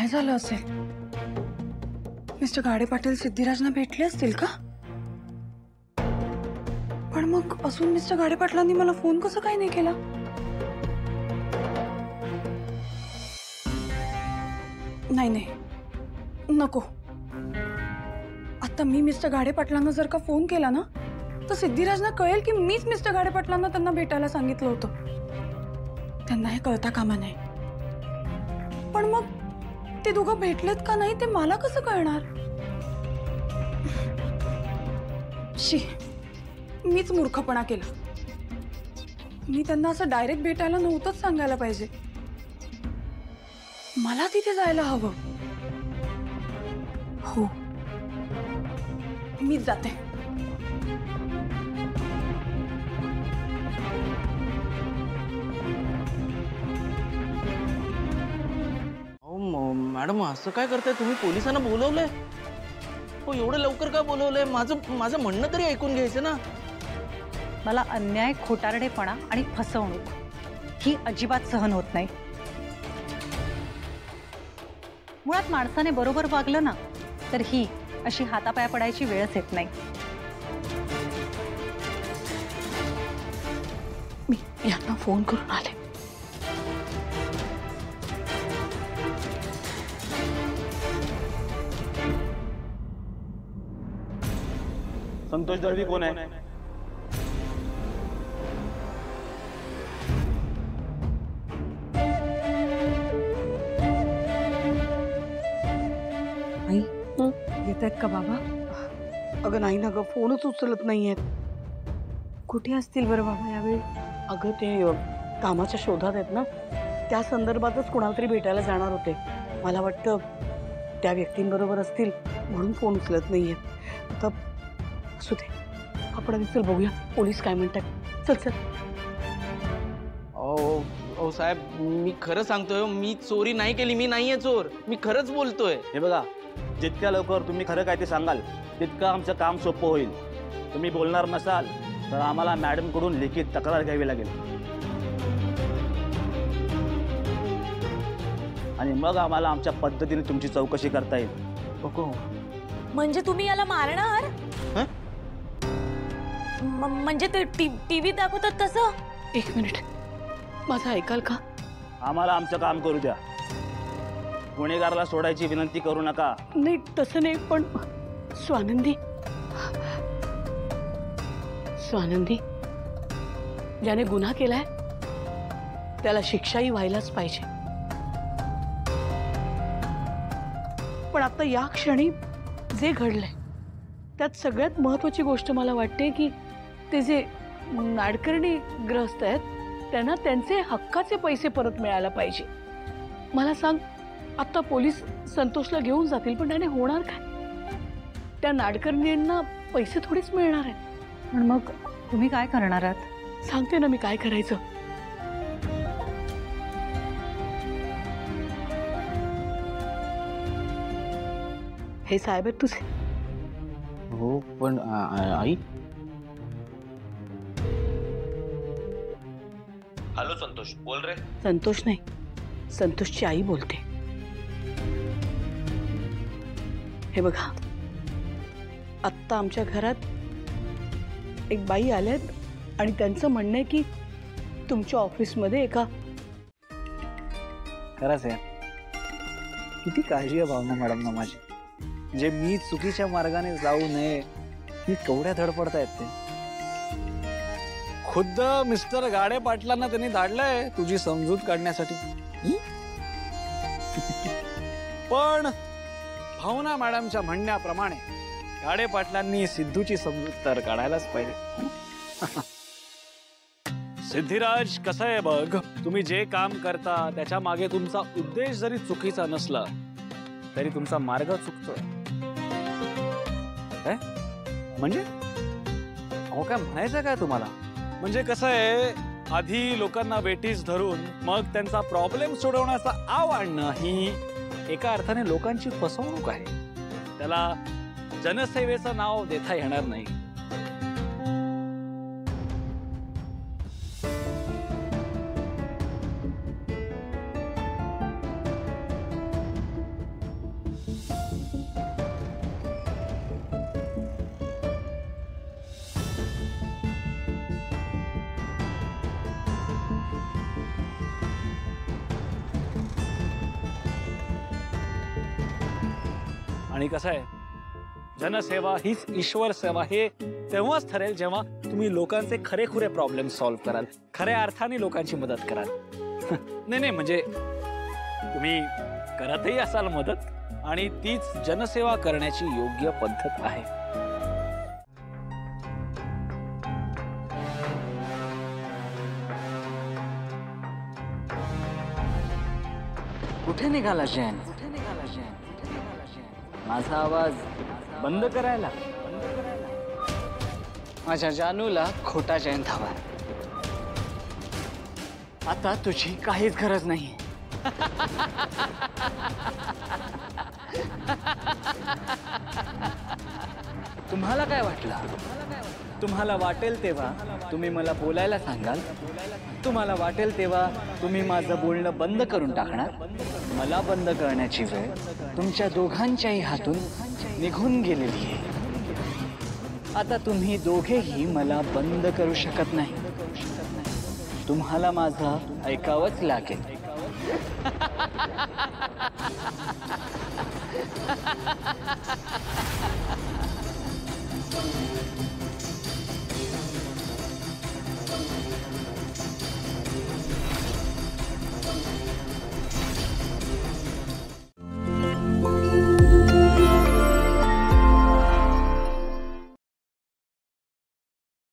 काय झालं असेल? मिस्टर गाडे पाटील सिद्धिराजना भेटले असतील का? पण मग असून मिस्टर गाडे पाटलांनी मला फोन कसं काय नाही केला? नाही नाही, नको. आता मी मिस्टर गाडे पाटलांना जर का फोन केला ना, तर सिद्धिराजना कळेल की मीच मिस्टर गाडे पाटलांना त्यांना भेटायला सांगितलं होतं. त्यांना हे कळता कामा नये. पण मग ते दोघं भेटलेत का नाही ते मला कसं कळणार? शी, मीच मूर्खपणा केला. मी त्यांना असं डायरेक्ट भेटायला नव्हतंच सांगायला पाहिजे. मला तिथे जायला हवं. हो, मीच जाते. मॅडम असं काय करताय तुम्ही? पोलिसांना बोलवलंय? हो, एवढं लवकर का बोलवलंय? माझं म्हणणं तरी ऐकून घ्यायचं ना. मला अन्याय, खोटारडेपणा आणि फसवणूक ही अजिबात सहन होत नाही. मुळात माणसाने बरोबर वागलं ना तर ही अशी हातापाया पडायची वेळच येत नाही. मी यांना फोन करून आले. संतोष दळवी कोण आहे? आई, येत आहेत का बाबा? अगं नाही ना ग, फोनच उचलत नाहीयेत. कुठे असतील बरं बाबा यावेळी? अगं ते कामाच्या शोधात आहेत ना, त्या संदर्भातच कोणाला तरी भेटायला जाणार होते. मला वाटतं त्या व्यक्तींबरोबर असतील म्हणून फोन उचलत नाहीयेत. आता असू दे, आपण आधी चल बघूया पोलीस काय म्हणतात. चल चल. ओ साहेब, मी खरं सांगतोय, मी चोरी नाही केली. मी नाहीये चोर. मी खरंच बोलतोय. हे बघा, जितक्या लवकर तुम्ही खरं काय ते सांगाल तितकं आमचं काम सोपं होईल. तुम्ही बोलणार नसाल तर आम्हाला मॅडम कडून लिखित तक्रार घ्यावी लागेल आणि मग आम्हाला आमच्या पद्धतीने तुमची चौकशी करता येईल. ओको, म्हणजे तुम्ही याला मारणार? म्हणजे ते टीव्ही दाखवतात तसं? एक मिनिट, माझं ऐकाल का? आम्हाला आमचं काम करू द्या. गुन्हेगाराला सोडायची विनंती करू नका. नाही तसं नाही, पण स्वानंदी ज्याने गुन्हा केलाय त्याला शिक्षाही व्हायलाच पाहिजे. पण आता या क्षणी जे घडलंय त्यात सगळ्यात महत्वाची गोष्ट मला वाटते की ते जे नाडकर्णी ग्रस्त आहेत त्यांना त्यांचे हक्काचे पैसे परत मिळायला पाहिजे. मला सांग, आता पोलीस संतोषला घेऊन जातील पण त्याने होणार काय? त्या नाडकर्णींना पैसे थोडीच मिळणार आहेत. पण मग तुम्ही काय करणार आहात? सांगते ना मी काय करायचं. हे साहेब आहेत तुझे? हो, पण आई. हॅलो संतोष, बोल रे. संतोष नाही, संतोषची आई बोलते. हे बघा, आत्ता आमच्या घरात एक बाई आल्यात आणि त्यांचं म्हणणं आहे की तुमच्या ऑफिसमध्ये एका... खरंच आहे, किती काळजी आहे भावना मॅडमना माझी. जे मी चुकीच्या मार्गाने जाऊ नये ही केवढ्या धडपडतायत ते. खुद्द मिस्टर गाडे पाटलांना त्यांनी धाडलंय तुझी समजूत काढण्यासाठी. पण भावना मॅडमच्या म्हणण्याप्रमाणे गाडे पाटलांनी सिद्धूची समजूत तर काढायलाच पाहिजे. सिद्धिराज, कसं आहे बघ, तुम्ही जे काम करता त्याच्या मागे तुमचा उद्देश जरी चुकीचा नसला तरी तुमचा मार्ग चुकतोय. म्हणजे अहो, काय म्हणायचं काय तुम्हाला? म्हणजे कसं आहे, आधी लोकांना वेटीस धरून मग त्यांचा प्रॉब्लेम सोडवण्याचा आव आणणं ही एका अर्थाने लोकांची फसवणूक आहे. त्याला जनसेवेचं नाव देता येणार नाही. आणि कसं आहे, जनसेवा हीच ईश्वर सेवा हे तेव्हाच ठरेल जेव्हा तुम्ही लोकांचे खरेखुरे प्रॉब्लेम सॉल्व्ह कराल, खऱ्या अर्थाने लोकांची मदत कराल. नाही म्हणजे तुम्ही करतही असाल मदत, आणि तीच जनसेवा करण्याची योग्य पद्धत आहे. कुठे निघाला जैन? माझा आवाज बंद करायला? माझ्या जानूला खोटा जैन हवाय. आता तुझी काहीच गरज नाही. तुम्हाला काय वाटलं? तुम्हाला वाटेल तेव्हा तुम्ही मला बोलायला सांगाल, तुम्हाला वाटेल तेव्हा तुम्ही माझं बोलणं बंद करून टाकणार. मला बंद करण्याची वेळ तुमच्या दोघांच्याही हातून निघून गेलेली आहे. आता तुम्ही दोघेही मला बंद करू शकत नाही. तुम्हाला माझं ऐकावंच लागेल.